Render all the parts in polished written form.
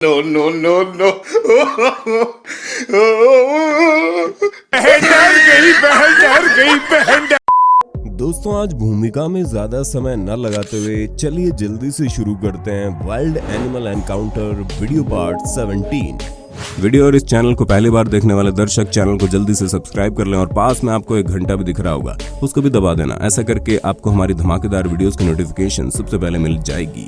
No, no, no, no. दोस्तों आज भूमिका में ज्यादा समय न लगाते हुए चलिए जल्दी से शुरू करते हैं wild animal encounter video part 17। Video और इस चैनल को पहली बार देखने वाले दर्शक चैनल को जल्दी से सब्सक्राइब कर लें और पास में आपको एक घंटा भी दिख रहा होगा, उसको भी दबा देना। ऐसा करके आपको हमारी धमाकेदार वीडियोस की नोटिफिकेशन सबसे पहले मिल जाएगी।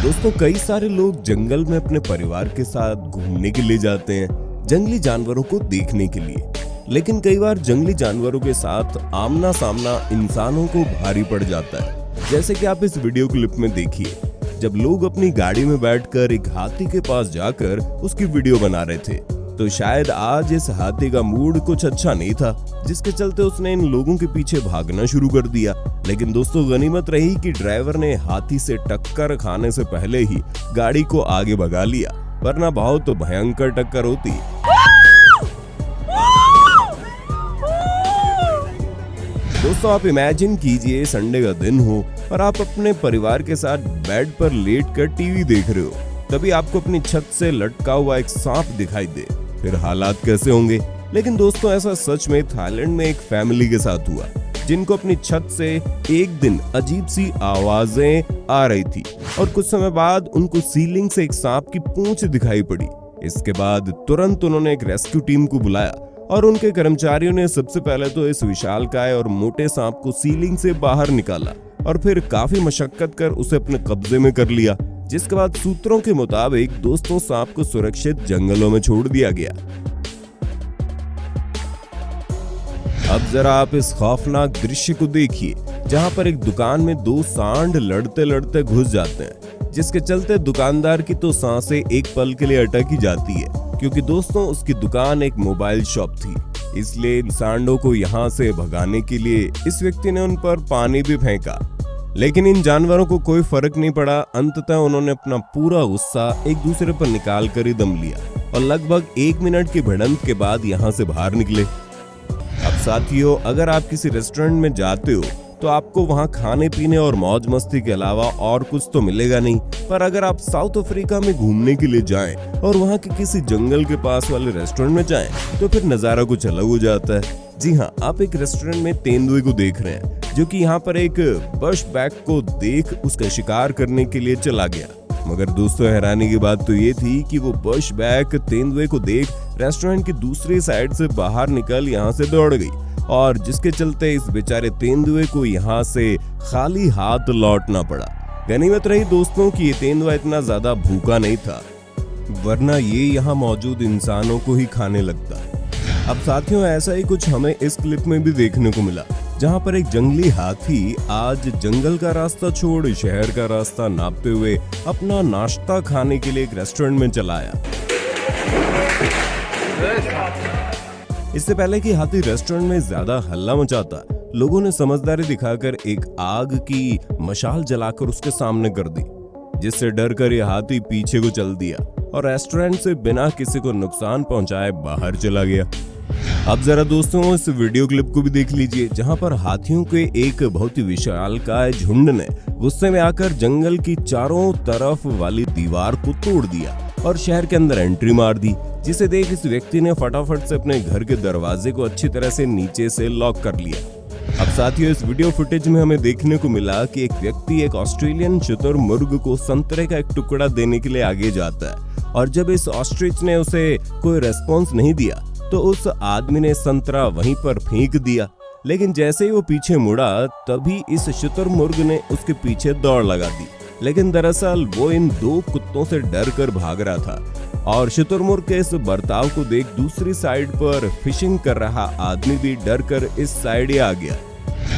दोस्तों कई सारे लोग जंगल में अपने परिवार के साथ घूमने के लिए जाते हैं, जंगली जानवरों को देखने के लिए। लेकिन कई बार जंगली जानवरों के साथ आमना सामना इंसानों को भारी पड़ जाता है। जैसे कि आप इस वीडियो क्लिप में देखिए, जब लोग अपनी गाड़ी में बैठकर एक हाथी के पास जाकर उसकी वीडियो बना रहे थे, तो शायद आज इस हाथी का मूड कुछ अच्छा नहीं था, जिसके चलते उसने इन लोगों के पीछे भागना शुरू कर दिया। लेकिन दोस्तों गनीमत रही कि ड्राइवर ने हाथी से टक्कर खाने से पहले ही गाड़ी को आगे भगा लिया, वरना बहुत भयंकर टक्कर होती। दोस्तों आप इमेजिन कीजिए संडे का दिन हो और आप अपने परिवार के साथ बेड पर लेटकर टीवी देख रहे हो, तभी आपको अपनी छत से लटका हुआ एक सांप दिखाई दे, फिर हालात कैसे होंगे। लेकिन दोस्तों ऐसा सच में थाईलैंड में एक फैमिली के साथ हुआ, जिनको अपनी छत से एक दिन अजीब सी आवाजें आ रही थी और कुछ समय बाद उनको सीलिंग से एक सांप की पूंछ दिखाई पड़ी। इसके बाद तुरंत उन्होंने एक रेस्क्यू टीम को बुलाया और उनके कर्मचारियों ने सबसे पहले तो इस विशालकाय और मोटे सांप को सीलिंग से बाहर निकाला और फिर काफी मशक्कत कर उसे अपने कब्जे में कर लिया। जिसके बाद सूत्रों के मुताबिक दोस्तों सांप को सुरक्षित जंगलों में छोड़ दिया गया। अब जरा आप इस खौफनाक दृश्य को देखिए, जहां पर एक दुकान में दो सांड लड़ते लड़ते घुस जाते हैं, जिसके चलते दुकानदार की तो सांसें एक पल के लिए अटक ही जाती है, क्योंकि दोस्तों उसकी दुकान एक मोबाइल शॉप थी। इसलिए इन सांडों को यहाँ से भगाने के लिए इस व्यक्ति ने उन पर पानी भी फेंका, लेकिन इन जानवरों को कोई फर्क नहीं पड़ा। अंततः उन्होंने अपना पूरा गुस्सा एक दूसरे पर निकाल कर ही दम लिया और लगभग 1 मिनट की भिड़ंत के बाद यहाँ से बाहर निकले। अब साथियों, अगर आप किसी रेस्टोरेंट में जाते हो तो आपको वहां खाने पीने और मौज मस्ती के अलावा और कुछ तो मिलेगा नहीं, पर अगर आप साउथ अफ्रीका में घूमने के लिए जाएं और वहां के किसी जंगल के पास वाले रेस्टोरेंट में जाएं, तो फिर नजारा कुछ अलग हो जाता है। जी हाँ, आप एक रेस्टोरेंट में तेंदुए को देख रहे हैं, जो कि यहाँ पर एक बश बैग को देख उसका शिकार करने के लिए चला गया। मगर दोस्तों हैरानी की बात तो ये थी कि वो बश बैग तेंदुए को देख रेस्टोरेंट की दूसरी साइड से बाहर निकल यहाँ से दौड़ गई, और जिसके चलते इस बेचारे तेंदुए को यहाँ से खाली हाथ लौटना पड़ा। गनीमत रही दोस्तों कि ये तेंदुआ इतना ज्यादा भूखा नहीं था, वरना ये यहाँ मौजूद इंसानों को ही खाने लगता। अब साथियों ऐसा ही कुछ हमें इस क्लिप में भी देखने को मिला, जहाँ पर एक जंगली हाथी आज जंगल का रास्ता छोड़ शहर का रास्ता नापते हुए अपना नाश्ता खाने के लिए एक रेस्टोरेंट में चला आया। इससे पहले कि हाथी रेस्टोरेंट में ज्यादा हल्ला मचाता, लोगों ने समझदारी दिखाकर एक आग की मशाल जलाकर उसके सामने कर दी, जिससे डरकर यह हाथी पीछे को चल दिया और रेस्टोरेंट से बिना किसी को नुकसान पहुंचाए बाहर चला गया। अब जरा दोस्तों इस वीडियो क्लिप को भी देख लीजिए, जहां पर हाथियों के एक बहुत ही विशालकाय झुंड ने गुस्से में आकर जंगल की चारों तरफ वाली दीवार को तोड़ दिया और शहर के अंदर एंट्री मार दी, जिसे देख इस व्यक्ति ने फटाफट से अपने घर के दरवाजे को अच्छी तरह से नीचे से लॉक कर लिया। अब साथियों इस वीडियो फुटेज में हमें देखने को मिला कि एक व्यक्ति एक ऑस्ट्रेलियन शुतुरमुर्ग को संतरे का एक टुकड़ा देने के लिए आगे जाता है, और जब इस ऑस्ट्रिच ने उसे कोई रेस्पॉन्स नहीं दिया तो उस आदमी ने संतरा वहीं पर फेंक दिया। लेकिन जैसे ही वो पीछे मुड़ा, तभी इस शुतुरमुर्ग ने उसके पीछे दौड़ लगा दी। लेकिन दरअसल वो इन दो कुत्तों से डर कर भाग रहा था, और शुतुरमुर्ग के इस बर्ताव को देख दूसरी साइड पर फिशिंग कर रहा आदमी भी डर कर इस साइड ही आ गया।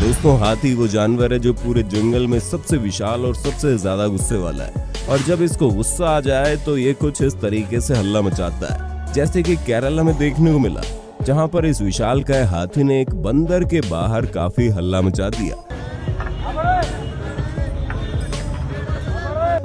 दोस्तों हाथी वो जानवर है जो पूरे जंगल में सबसे विशाल और सबसे ज्यादा गुस्से वाला है, और जब इसको गुस्सा आ जाए तो ये कुछ इस तरीके से हल्ला मचाता है, जैसे कि केरला में देखने को मिला, जहां पर इस विशालकाय हाथी ने एक बंदर के बाहर काफी हल्ला मचा दिया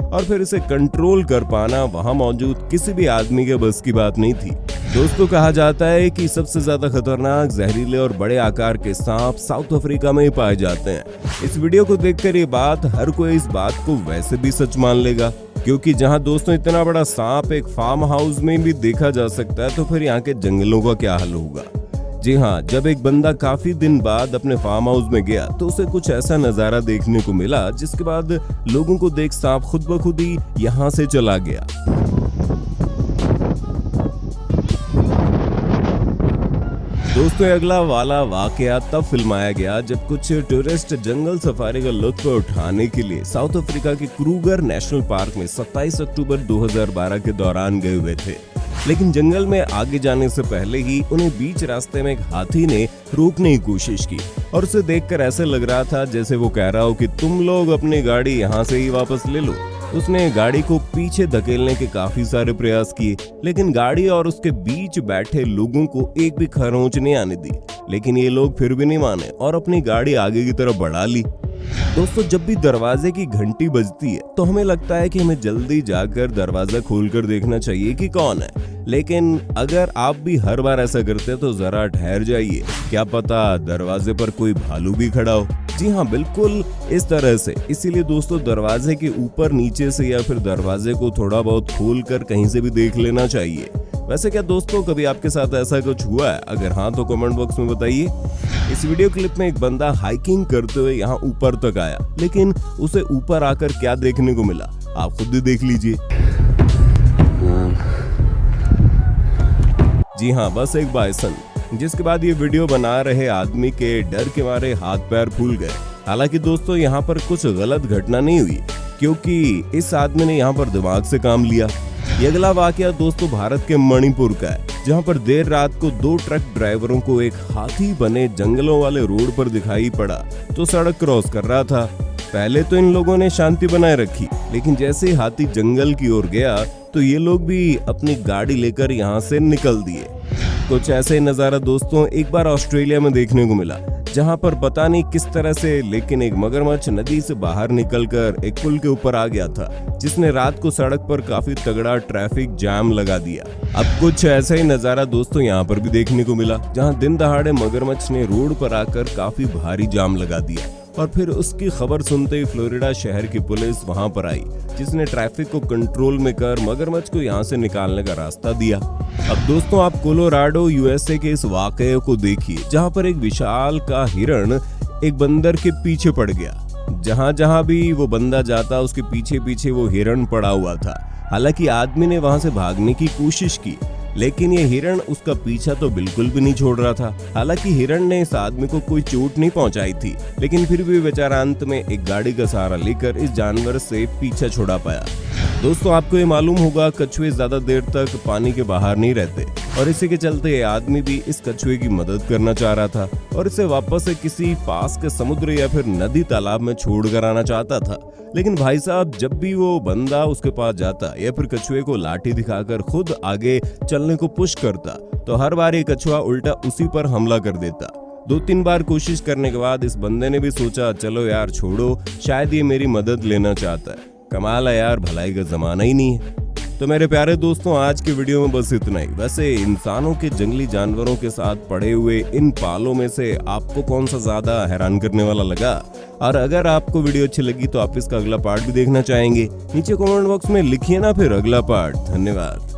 और फिर इसे कंट्रोल कर पाना वहां मौजूद किसी भी आदमी के बस की बात नहीं थी। दोस्तों कहा जाता है कि सबसे ज्यादा खतरनाक जहरीले और बड़े आकार के सांप साउथ अफ्रीका में ही पाए जाते हैं। इस वीडियो को देखकर ये बात हर कोई इस बात को वैसे भी सच मान लेगा, क्योंकि जहां दोस्तों इतना बड़ा सांप एक फार्म हाउस में भी देखा जा सकता है, तो फिर यहाँ के जंगलों का क्या हाल होगा। जी हाँ, जब एक बंदा काफी दिन बाद अपने फार्म हाउस में गया तो उसे कुछ ऐसा नजारा देखने को मिला, जिसके बाद लोगों को देख सांप खुद ब खुद ही यहाँ से चला गया। दोस्तों अगला वाला वाकया तब फिल्माया गया जब कुछ टूरिस्ट जंगल सफारी का लुत्फ उठाने के लिए साउथ अफ्रीका के क्रूगर नेशनल पार्क में 27 अक्टूबर 2012 के दौरान गए हुए थे। लेकिन जंगल में आगे जाने से पहले ही उन्हें बीच रास्ते में एक हाथी ने रोकने की कोशिश की और उसे देखकर ऐसे लग रहा था जैसे वो कह रहा हो कि तुम लोग अपनी गाड़ी यहाँ से ही वापस ले लो। उसने गाड़ी को पीछे धकेलने के काफी सारे प्रयास किए, लेकिन गाड़ी और उसके बीच बैठे लोगों को एक भी खरोंच नहीं आने दी। लेकिन ये लोग फिर भी नहीं माने और अपनी गाड़ी आगे की तरफ बढ़ा ली। दोस्तों जब भी दरवाजे की घंटी बजती है तो हमें लगता है कि हमें जल्दी जाकर दरवाजा खोलकर देखना चाहिए कि कौन है, लेकिन अगर आप भी हर बार ऐसा करते हैं तो जरा ठहर जाइए, क्या पता दरवाजे पर कोई भालू भी खड़ा हो। जी हाँ, बिल्कुल इस तरह से। इसीलिए दोस्तों दरवाजे के ऊपर नीचे से या फिर दरवाजे को थोड़ा बहुत खोलकर कहीं से भी देख लेना चाहिए। वैसे क्या दोस्तों कभी आपके साथ ऐसा कुछ हुआ है? अगर हाँ तो कमेंट बॉक्स में बताइए। इस वीडियो क्लिप में एक बंदा हाइकिंग करते हुए यहाँ ऊपर तक आया, लेकिन उसे ऊपर आकर क्या देखने को मिला आप खुद ही देख लीजिए। जी हाँ, बस एक बाइसन, जिसके बाद ये वीडियो बना रहे आदमी के डर के मारे हाथ पैर फूल गए। हालांकि दोस्तों यहाँ पर कुछ गलत घटना नहीं हुई, क्योंकि इस आदमी ने यहाँ पर दिमाग से काम लिया। ये अगला वाकया दोस्तों भारत के मणिपुर का है, जहाँ पर देर रात को 2 ट्रक ड्राइवरों को एक हाथी बने जंगलों वाले रोड पर दिखाई पड़ा तो सड़क क्रॉस कर रहा था। पहले तो इन लोगों ने शांति बनाए रखी, लेकिन जैसे ही हाथी जंगल की ओर गया तो ये लोग भी अपनी गाड़ी लेकर यहाँ से निकल दिए। कुछ ऐसे नजारा दोस्तों एक बार ऑस्ट्रेलिया में देखने को मिला, जहां पर पता नहीं किस तरह से लेकिन एक मगरमच्छ नदी से बाहर निकलकर एक पुल के ऊपर आ गया था, जिसने रात को सड़क पर काफी तगड़ा ट्रैफिक जाम लगा दिया। अब कुछ ऐसा ही नजारा दोस्तों यहाँ पर भी देखने को मिला, जहां दिन दहाड़े मगरमच्छ ने रोड पर आकर काफी भारी जाम लगा दिया और फिर उसकी खबर सुनते ही फ्लोरिडा शहर की पुलिस वहां पर आई, जिसने ट्रैफिक को कंट्रोल में कर मगरमच्छ को यहां से निकालने का रास्ता दिया। अब दोस्तों आप कोलोराडो यूएसए के इस वाकये को देखिए, जहां पर एक विशाल का हिरण एक बंदर के पीछे पड़ गया। जहां जहां भी वो बंदा जाता उसके पीछे पीछे वो हिरण पड़ा हुआ था। हालांकि आदमी ने वहां से भागने की कोशिश की, लेकिन ये हिरण उसका पीछा तो बिल्कुल भी नहीं छोड़ रहा था। हालांकि हिरण ने इस आदमी को कोई चोट नहीं पहुंचाई थी, लेकिन फिर भी बेचारा अंत में एक गाड़ी का सहारा लेकर इस जानवर से पीछा छुड़ा पाया। दोस्तों आपको ये मालूम होगा कछुए ज्यादा देर तक पानी के बाहर नहीं रहते, और इसी के चलते ये आदमी भी इस कछुए की मदद करना चाह रहा था और इसे वापस से किसी पास के समुद्र या फिर नदी तालाब में छोड़ कर आना चाहता था। लेकिन भाई साहब जब भी वो बंदा उसके पास जाता या फिर कछुए को लाठी दिखाकर खुद आगे चलने को पुश करता, तो हर बार ये कछुआ उल्टा उसी पर हमला कर देता। 2-3 बार कोशिश करने के बाद इस बंदे ने भी सोचा चलो यार छोड़ो, शायद ये मेरी मदद लेना चाहता है। कमाल है यार, भलाई का जमाना ही नहीं है। तो मेरे प्यारे दोस्तों आज के वीडियो में बस इतना ही। वैसे इंसानों के जंगली जानवरों के साथ पड़े हुए इन पालों में से आपको कौन सा ज्यादा हैरान करने वाला लगा? और अगर आपको वीडियो अच्छी लगी तो आप इसका अगला पार्ट भी देखना चाहेंगे, नीचे कमेंट बॉक्स में लिखिए ना फिर अगला पार्ट। धन्यवाद।